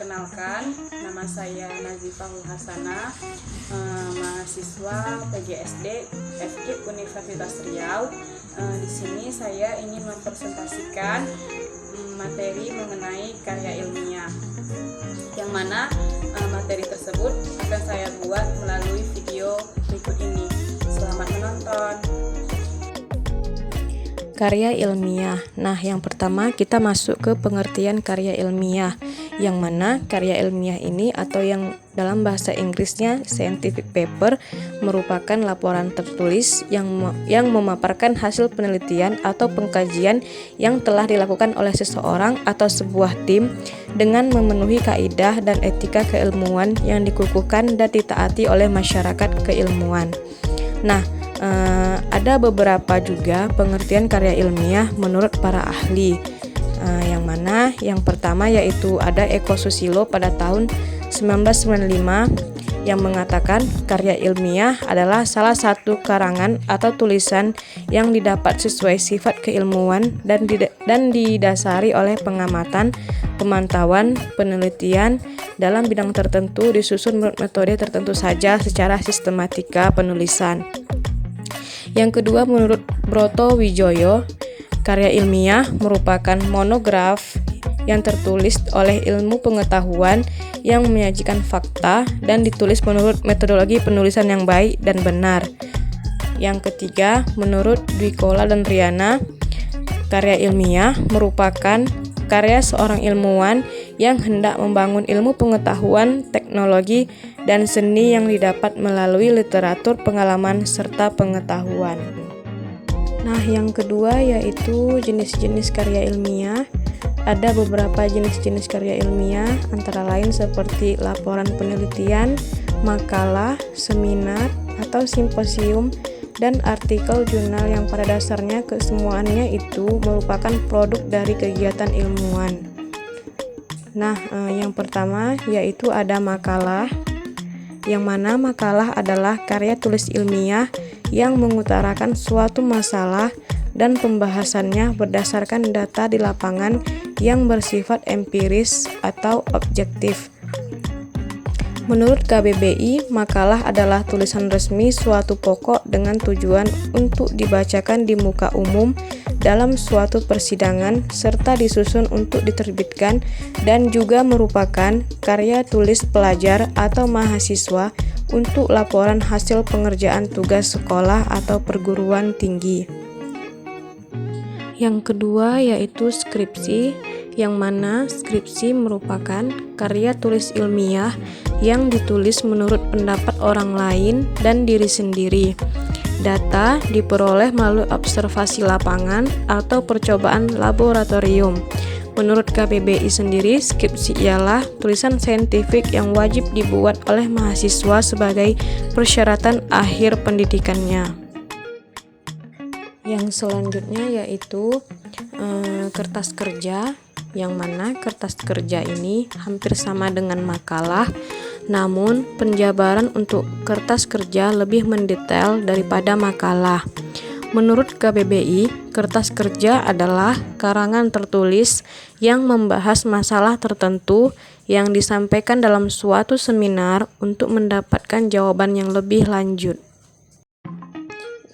Perkenalkan, nama saya Nazifah Hasanah, mahasiswa PGSD FKIP Universitas Riau. Di sini saya ingin mempresentasikan materi mengenai karya ilmiah, yang mana materi tersebut akan saya buat melalui video berikut ini. Selamat menonton. Karya ilmiah. Nah, yang pertama kita masuk ke pengertian karya ilmiah, yang mana karya ilmiah ini atau yang dalam bahasa Inggrisnya scientific paper merupakan laporan tertulis yang memaparkan hasil penelitian atau pengkajian yang telah dilakukan oleh seseorang atau sebuah tim dengan memenuhi kaidah dan etika keilmuan yang dikukuhkan dan ditaati oleh masyarakat keilmuan. Nah, ada beberapa juga pengertian karya ilmiah menurut para ahli, yang mana yang pertama yaitu ada Eko Susilo pada tahun 1995 yang mengatakan karya ilmiah adalah salah satu karangan atau tulisan yang didapat sesuai sifat keilmuan dan didasari oleh pengamatan, pemantauan, penelitian dalam bidang tertentu disusun menurut metode tertentu saja secara sistematika penulisan. Yang kedua, menurut Broto Wijoyo, karya ilmiah merupakan monograf yang tertulis oleh ilmu pengetahuan yang menyajikan fakta dan ditulis menurut metodologi penulisan yang baik dan benar. Yang ketiga, menurut Dwikola dan Riana, karya ilmiah merupakan karya seorang ilmuwan yang hendak membangun ilmu pengetahuan, teknologi, dan seni yang didapat melalui literatur, pengalaman, serta pengetahuan. Nah, yang kedua yaitu jenis-jenis karya ilmiah. Ada beberapa jenis-jenis karya ilmiah, antara lain seperti laporan penelitian, makalah, seminar, atau simposium, dan artikel jurnal yang pada dasarnya kesemuanya itu merupakan produk dari kegiatan ilmuwan. Nah, yang pertama yaitu ada makalah, yang mana makalah adalah karya tulis ilmiah yang mengutarakan suatu masalah dan pembahasannya berdasarkan data di lapangan yang bersifat empiris atau objektif. Menurut KBBI, makalah adalah tulisan resmi suatu pokok dengan tujuan untuk dibacakan di muka umum dalam suatu persidangan serta disusun untuk diterbitkan, dan juga merupakan karya tulis pelajar atau mahasiswa untuk laporan hasil pengerjaan tugas sekolah atau perguruan tinggi. Yang kedua yaitu skripsi, yang mana skripsi merupakan karya tulis ilmiah yang ditulis menurut pendapat orang lain dan diri sendiri. Data diperoleh melalui observasi lapangan atau percobaan laboratorium. Menurut KBBI sendiri, skripsi ialah tulisan saintifik yang wajib dibuat oleh mahasiswa sebagai persyaratan akhir pendidikannya. Yang selanjutnya yaitu kertas kerja, yang mana kertas kerja ini hampir sama dengan makalah, namun penjabaran untuk kertas kerja lebih mendetail daripada makalah. Menurut KBBI, kertas kerja adalah karangan tertulis yang membahas masalah tertentu yang disampaikan dalam suatu seminar untuk mendapatkan jawaban yang lebih lanjut.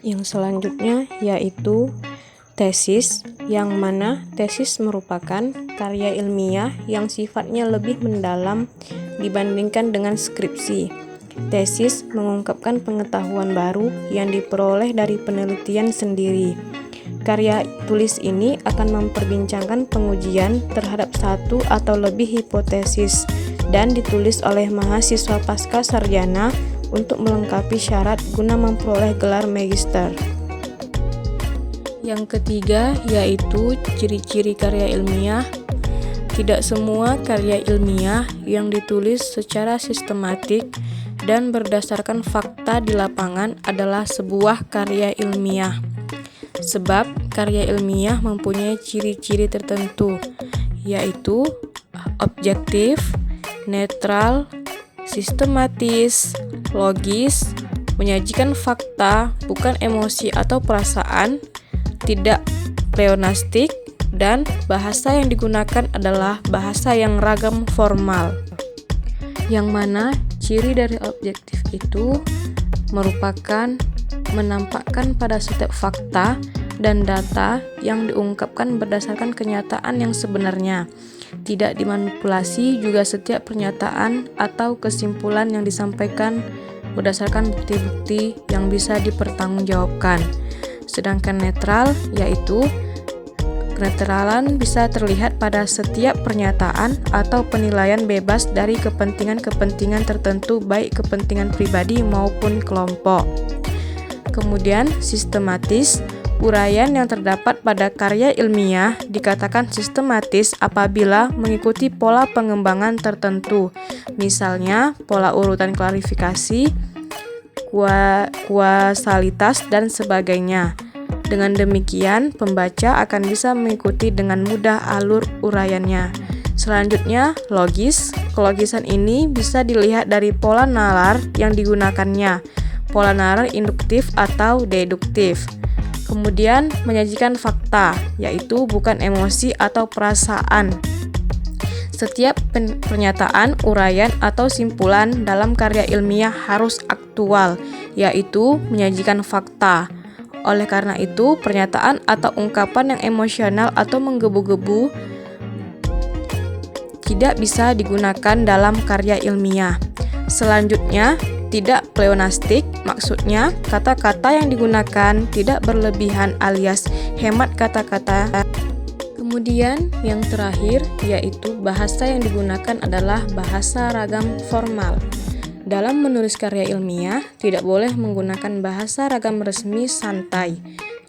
Yang selanjutnya yaitu tesis, yang mana tesis merupakan karya ilmiah yang sifatnya lebih mendalam dibandingkan dengan skripsi. Tesis mengungkapkan pengetahuan baru yang diperoleh dari penelitian sendiri. Karya tulis ini akan memperbincangkan pengujian terhadap satu atau lebih hipotesis dan ditulis oleh mahasiswa pasca sarjana untuk melengkapi syarat guna memperoleh gelar magister. Yang ketiga yaitu ciri-ciri karya ilmiah. Tidak semua karya ilmiah yang ditulis secara sistematik dan berdasarkan fakta di lapangan adalah sebuah karya ilmiah. Sebab karya ilmiah mempunyai ciri-ciri tertentu, yaitu objektif, netral, sistematis, logis, menyajikan fakta, bukan emosi atau perasaan, tidak pleonastik, dan bahasa yang digunakan adalah bahasa yang ragam formal, yang mana ciri dari objektif itu merupakan menampakkan pada setiap fakta dan data yang diungkapkan berdasarkan kenyataan yang sebenarnya, tidak dimanipulasi. Juga setiap pernyataan atau kesimpulan yang disampaikan berdasarkan bukti-bukti yang bisa dipertanggungjawabkan. Sedangkan netral, yaitu kenetralan bisa terlihat pada setiap pernyataan atau penilaian bebas dari kepentingan-kepentingan tertentu, baik kepentingan pribadi maupun kelompok. Kemudian sistematis, uraian yang terdapat pada karya ilmiah dikatakan sistematis apabila mengikuti pola pengembangan tertentu, misalnya pola urutan klarifikasi, kuasalitas, dan sebagainya. Dengan demikian, pembaca akan bisa mengikuti dengan mudah alur uraiannya. Selanjutnya, logis. Kelogisan ini bisa dilihat dari pola nalar yang digunakannya, pola nalar induktif atau deduktif. Kemudian, menyajikan fakta, yaitu bukan emosi atau perasaan. Setiap pernyataan, uraian, atau simpulan dalam karya ilmiah harus aktual, yaitu menyajikan fakta. Oleh karena itu, pernyataan atau ungkapan yang emosional atau menggebu-gebu tidak bisa digunakan dalam karya ilmiah. Selanjutnya, tidak pleonastik, maksudnya kata-kata yang digunakan tidak berlebihan alias hemat kata-kata. Kemudian yang terakhir yaitu bahasa yang digunakan adalah bahasa ragam formal. Dalam menulis karya ilmiah tidak boleh menggunakan bahasa ragam resmi santai.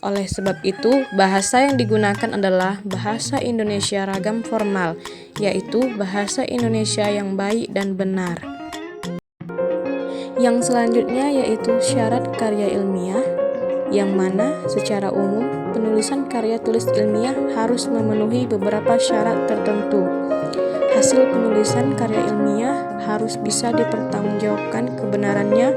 Oleh sebab itu, bahasa yang digunakan adalah bahasa Indonesia ragam formal, yaitu bahasa Indonesia yang baik dan benar. Yang selanjutnya yaitu syarat karya ilmiah, yang mana secara umum penulisan karya tulis ilmiah harus memenuhi beberapa syarat tertentu. Hasil penulisan karya ilmiah harus bisa dipertanggungjawabkan kebenarannya,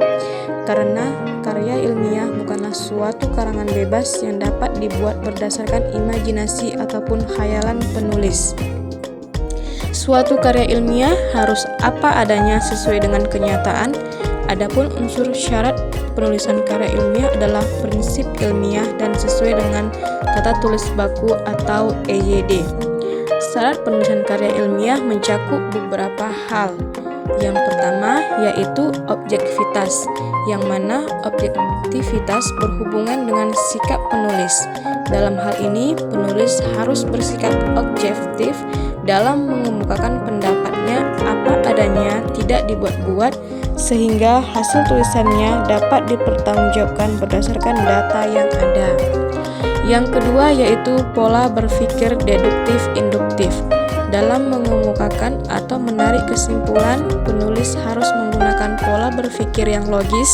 karena karya ilmiah bukanlah suatu karangan bebas yang dapat dibuat berdasarkan imajinasi ataupun khayalan penulis. Suatu karya ilmiah harus apa adanya sesuai dengan kenyataan. Adapun unsur syarat penulisan karya ilmiah adalah prinsip ilmiah dan sesuai dengan tata tulis baku atau EYD. Syarat penulisan karya ilmiah mencakup beberapa hal. Yang pertama yaitu objektivitas, yang mana objektivitas berhubungan dengan sikap penulis. Dalam hal ini, penulis harus bersikap objektif dalam mengemukakan pendapatnya apa adanya, tidak dibuat-buat, sehingga hasil tulisannya dapat dipertanggungjawabkan berdasarkan data yang ada. Yang kedua yaitu pola berpikir deduktif-induktif. Dalam mengemukakan atau menarik kesimpulan, penulis harus menggunakan pola berpikir yang logis,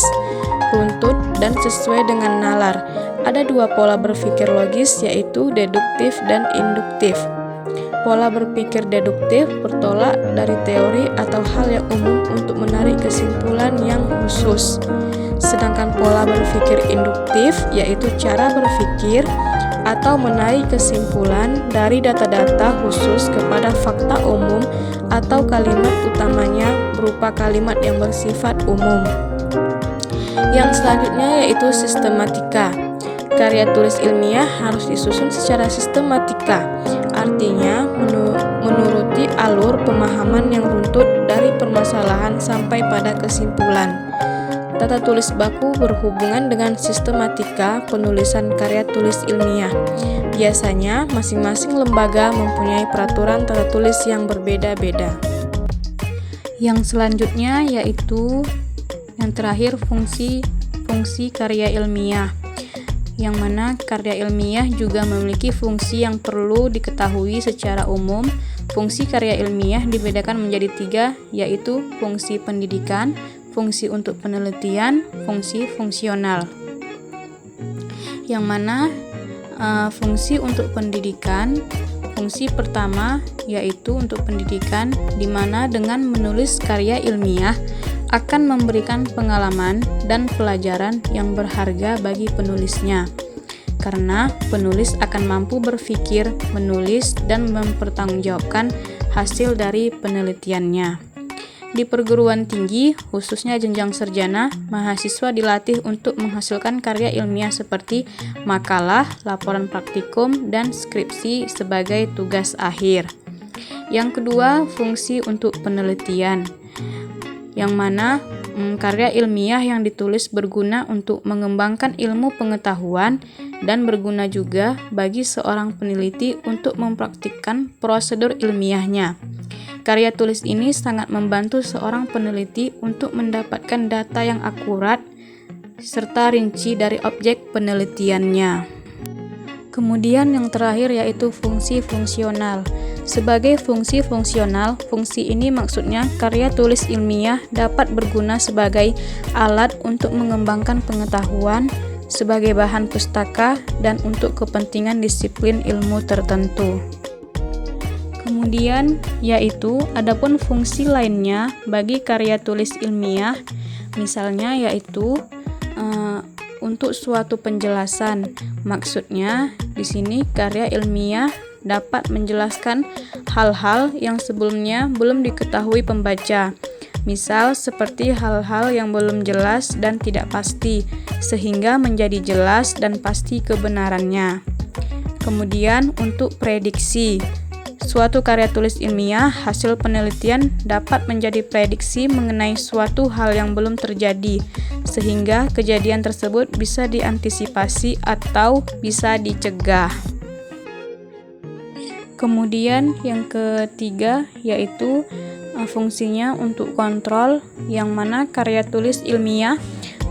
runtut, dan sesuai dengan nalar. Ada dua pola berpikir logis yaitu deduktif dan induktif. Pola berpikir deduktif bertolak dari teori atau hal yang umum untuk menarik kesimpulan yang khusus. Sedangkan pola berpikir induktif yaitu cara berpikir atau menarik kesimpulan dari data-data khusus kepada fakta umum atau kalimat utamanya berupa kalimat yang bersifat umum. Yang selanjutnya yaitu sistematika. Karya tulis ilmiah harus disusun secara sistematika, artinya menuruti alur pemahaman yang runtut dari permasalahan sampai pada kesimpulan. Tata tulis baku berhubungan dengan sistematika penulisan karya tulis ilmiah. Biasanya masing-masing lembaga mempunyai peraturan tata tulis yang berbeda-beda. Yang selanjutnya yaitu yang terakhir fungsi karya ilmiah, yang mana karya ilmiah juga memiliki fungsi yang perlu diketahui secara umum. Fungsi karya ilmiah dibedakan menjadi 3, yaitu fungsi pendidikan, fungsi untuk penelitian, fungsi fungsional. Yang mana fungsi untuk pendidikan, fungsi pertama yaitu untuk pendidikan, di mana dengan menulis karya ilmiah akan memberikan pengalaman dan pelajaran yang berharga bagi penulisnya. karena penulis akan mampu berpikir, menulis, dan mempertanggungjawabkan hasil dari penelitiannya. Di perguruan tinggi, khususnya jenjang sarjana, mahasiswa dilatih untuk menghasilkan karya ilmiah seperti makalah, laporan praktikum, dan skripsi sebagai tugas akhir. Yang kedua, fungsi untuk penelitian, yang mana karya ilmiah yang ditulis berguna untuk mengembangkan ilmu pengetahuan dan berguna juga bagi seorang peneliti untuk mempraktikkan prosedur ilmiahnya. Karya tulis ini sangat membantu seorang peneliti untuk mendapatkan data yang akurat serta rinci dari objek penelitiannya. Kemudian yang terakhir yaitu fungsi fungsional. Sebagai fungsi fungsional, fungsi ini maksudnya karya tulis ilmiah dapat berguna sebagai alat untuk mengembangkan pengetahuan, sebagai bahan pustaka, dan untuk kepentingan disiplin ilmu tertentu. Kemudian yaitu adapun fungsi lainnya bagi karya tulis ilmiah, misalnya yaitu untuk suatu penjelasan. Maksudnya di sini karya ilmiah dapat menjelaskan hal-hal yang sebelumnya belum diketahui pembaca. Misal seperti hal-hal yang belum jelas dan tidak pasti, sehingga menjadi jelas dan pasti kebenarannya. Kemudian untuk prediksi. Suatu karya tulis ilmiah hasil penelitian dapat menjadi prediksi mengenai suatu hal yang belum terjadi, sehingga kejadian tersebut bisa diantisipasi atau bisa dicegah. Kemudian yang ketiga yaitu fungsinya untuk kontrol, yang mana karya tulis ilmiah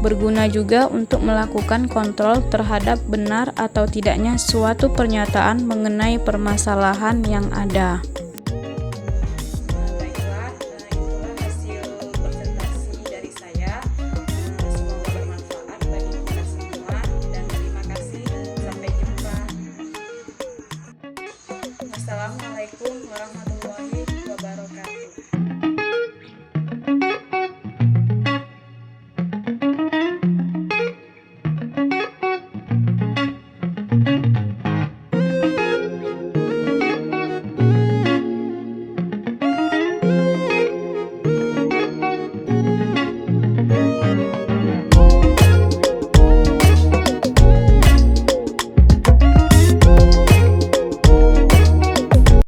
berguna juga untuk melakukan kontrol terhadap benar atau tidaknya suatu pernyataan mengenai permasalahan yang ada.